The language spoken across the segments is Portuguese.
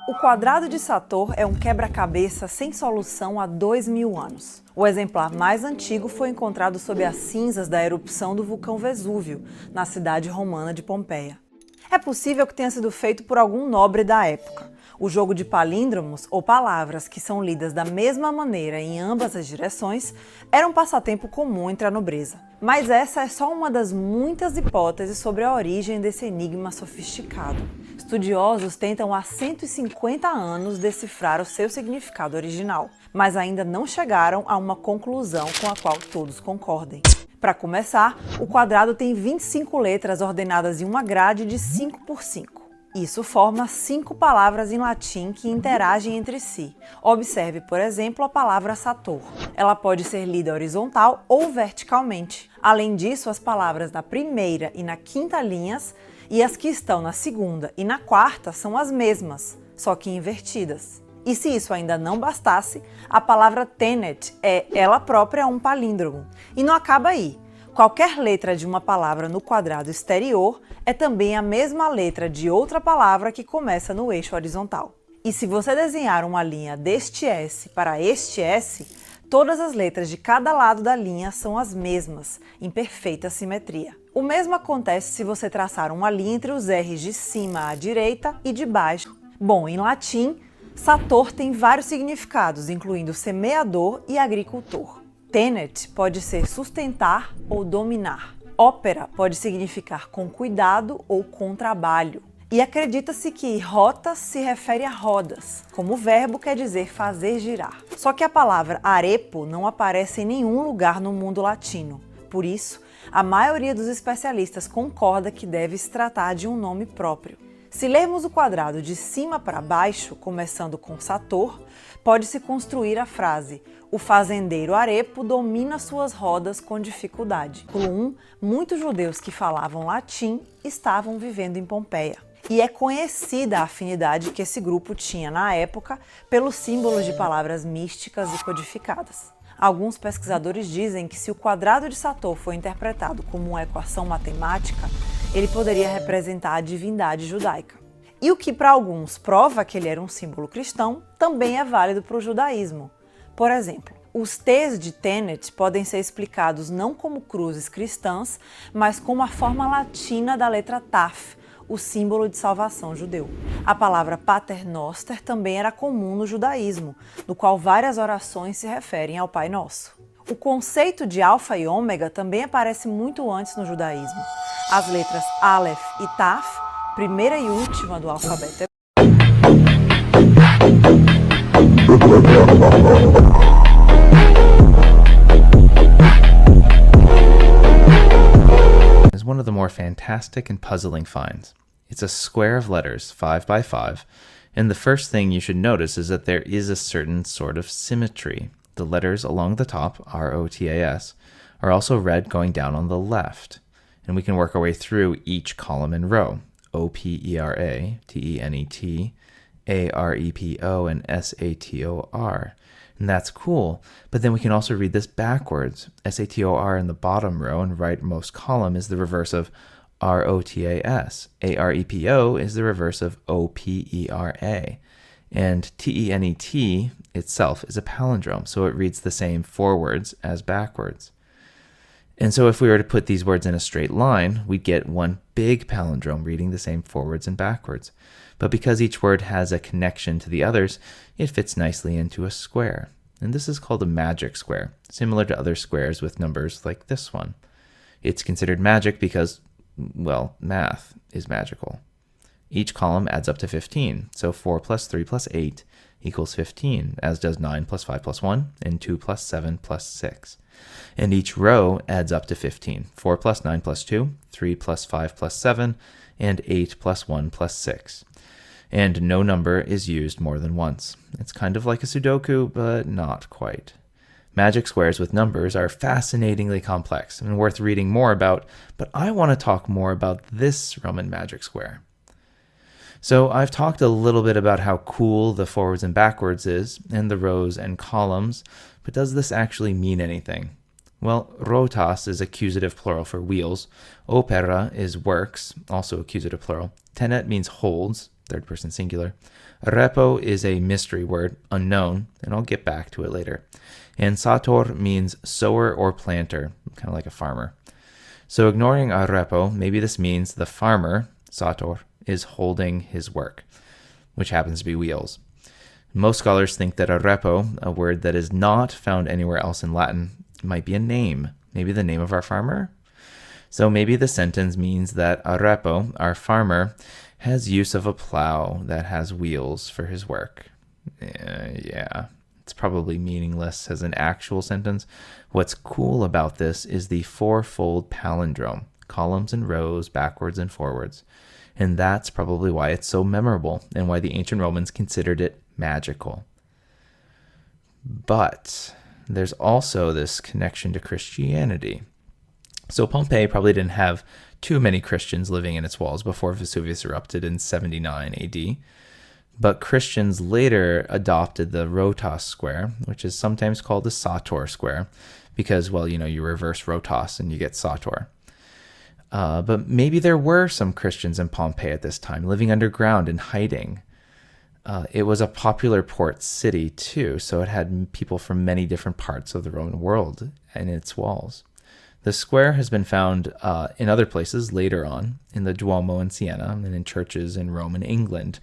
O quadrado de Sator é um quebra-cabeça sem solução há 2000 anos. O exemplar mais antigo foi encontrado sob as cinzas da erupção do vulcão Vesúvio, na cidade romana de Pompeia. É possível que tenha sido feito por algum nobre da época. O jogo de palíndromos, ou palavras que são lidas da mesma maneira em ambas as direções, era um passatempo comum entre a nobreza. Mas essa é só uma das muitas hipóteses sobre a origem desse enigma sofisticado. Estudiosos tentam há 150 anos decifrar o seu significado original, mas ainda não chegaram a uma conclusão com a qual todos concordem. Para começar, o quadrado tem 25 letras ordenadas em uma grade de 5 por 5. Isso forma 5 palavras em latim que interagem entre si. Observe, por exemplo, a palavra Sator. Ela pode ser lida horizontal ou verticalmente. Além disso, as palavras na primeira e na quinta linhas e as que estão na segunda e na quarta são as mesmas, só que invertidas. E se isso ainda não bastasse, a palavra tenet é ela própria um palíndromo. E não acaba aí. Qualquer letra de uma palavra no quadrado exterior é também a mesma letra de outra palavra que começa no eixo horizontal. E se você desenhar uma linha deste S para este S, todas as letras de cada lado da linha são as mesmas, em perfeita simetria. O mesmo acontece se você traçar uma linha entre os R's de cima à direita e de baixo. Bom, em latim, Sator tem vários significados, incluindo semeador e agricultor. Tenet pode ser sustentar ou dominar. Ópera pode significar com cuidado ou com trabalho. E acredita-se que rota se refere a rodas, como o verbo quer dizer fazer girar. Só que a palavra arepo não aparece em nenhum lugar no mundo latino. Por isso, a maioria dos especialistas concorda que deve se tratar de um nome próprio. Se lermos o quadrado de cima para baixo, começando com Sator, pode-se construir a frase: o fazendeiro arepo domina suas rodas com dificuldade. No 1, muitos judeus que falavam latim estavam vivendo em Pompeia. E é conhecida a afinidade que esse grupo tinha na época pelos símbolos de palavras místicas e codificadas. Alguns pesquisadores dizem que se o quadrado de Sator for interpretado como uma equação matemática, ele poderia representar a divindade judaica. E o que para alguns prova que ele era um símbolo cristão, também é válido para o judaísmo. Por exemplo, os T's de Tenet podem ser explicados não como cruzes cristãs, mas como a forma latina da letra Taf, o símbolo de salvação judeu. A palavra Paternoster também era comum no judaísmo, no qual várias orações se referem ao Pai Nosso. O conceito de alfa e ômega também aparece muito antes no judaísmo. As letras Aleph e Taf, primeira e última do alfabeto is one of the more fantastic and puzzling finds. It's a square of letters, 5 by 5, and the first thing you should notice is that there is a certain sort of symmetry. The letters along the top, R-O-T-A-S, are also read going down on the left, and we can work our way through each column and row. O-P-E-R-A, T-E-N-E-T, A-R-E-P-O, and S-A-T-O-R. And that's cool, but then we can also read this backwards. S-A-T-O-R in the bottom row and rightmost column is the reverse of R-O-T-A-S. A-R-E-P-O is the reverse of O-P-E-R-A. And T-E-N-E-T itself is a palindrome, so it reads the same forwards as backwards. And so if we were to put these words in a straight line, we'd get one big palindrome reading the same forwards and backwards. But because each word has a connection to the others, it fits nicely into a square. And this is called a magic square, similar to other squares with numbers like this one. It's considered magic because, well, math is magical. Each column adds up to 15, so 4 plus 3 plus 8 equals 15, as does 9 plus 5 plus 1, and 2 plus 7 plus 6. And each row adds up to 15, 4 plus 9 plus 2, 3 plus 5 plus 7, and 8 plus 1 plus 6. And no number is used more than once. It's kind of like a Sudoku, but not quite. Magic squares with numbers are fascinatingly complex and worth reading more about, but I want to talk more about this Roman magic square. So I've talked a little bit about how cool the forwards and backwards is, and the rows and columns, but does this actually mean anything? Well, rotas is accusative plural for wheels, opera is works, also accusative plural, tenet means holds, third person singular. Repo is a mystery word, unknown, and I'll get back to it later. And sator means sower or planter, kind of like a farmer. So ignoring repo, maybe this means the farmer, sator, is holding his work, which happens to be wheels. Most scholars think that repo, a word that is not found anywhere else in Latin, might be a name, maybe the name of our farmer. So maybe the sentence means that repo, our farmer, has use of a plow that has wheels for his work. Yeah, it's probably meaningless as an actual sentence. What's cool about this is the fourfold palindrome, columns and rows, backwards and forwards. And that's probably why it's so memorable and why the ancient Romans considered it magical. But there's also this connection to Christianity. So Pompeii probably didn't have too many Christians living in its walls before Vesuvius erupted in 79 AD. But Christians later adopted the Rotas square, which is sometimes called the Sator square, because, well, you reverse Rotas and you get Sator. But maybe there were some Christians in Pompeii at this time, living underground and hiding. It was a popular port city, too, so it had people from many different parts of the Roman world in its walls. The square has been found in other places later on, in the Duomo in Siena and in churches in Rome and England,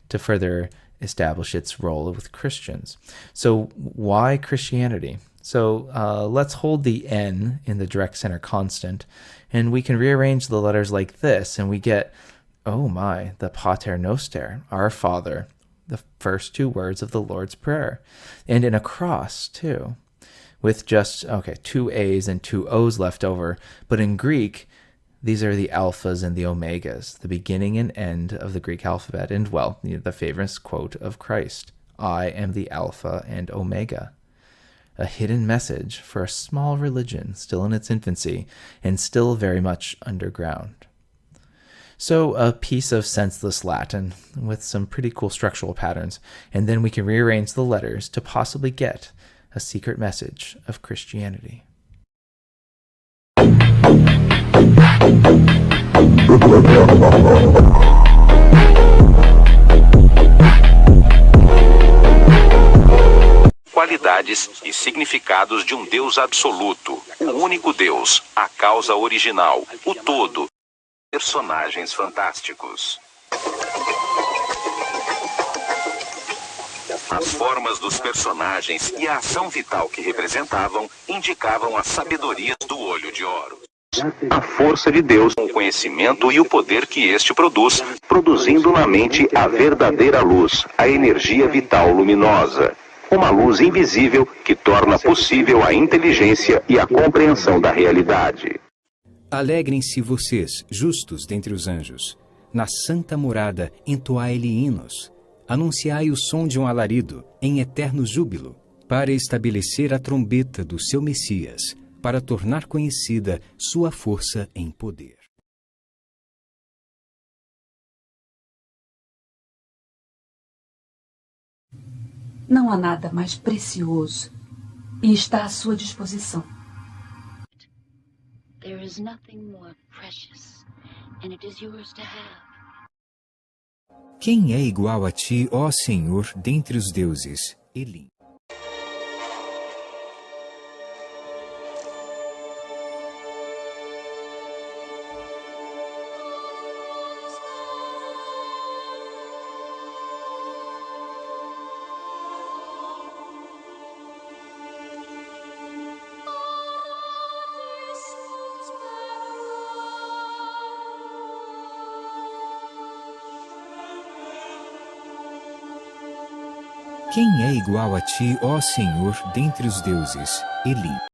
to further establish its role with Christians. So why Christianity? So let's hold the N in the direct center constant, and we can rearrange the letters like this, and we get, oh my, the Pater Noster, our Father, the first two words of the Lord's Prayer, and in a cross too, with just, two A's and two O's left over. But in Greek, these are the alphas and the omegas, the beginning and end of the Greek alphabet, and, well, the famous quote of Christ, I am the Alpha and Omega. A hidden message for a small religion still in its infancy and still very much underground. So a piece of senseless Latin with some pretty cool structural patterns, and then we can rearrange the letters to possibly get a secret message of Christianity. Qualidades e significados de Deus absoluto, o único Deus, a causa original, o todo. Personagens fantásticos. As formas dos personagens e a ação vital que representavam indicavam as sabedorias do olho de ouro. A força de Deus, o conhecimento e o poder que este produz, produzindo na mente a verdadeira luz, a energia vital luminosa. Uma luz invisível que torna possível a inteligência e a compreensão da realidade. Alegrem-se vocês, justos dentre os anjos. Na santa morada, entoai-lhe hinos. Anunciai o som de um alarido, em eterno júbilo, para estabelecer a trombeta do seu Messias, para tornar conhecida sua força em poder. Não há nada mais precioso e está à sua disposição. There is nothing more precious, and it is yours to have. Quem é igual a ti, ó Senhor, dentre os deuses? Elim. Quem é igual a ti, ó Senhor, dentre os deuses? Elim.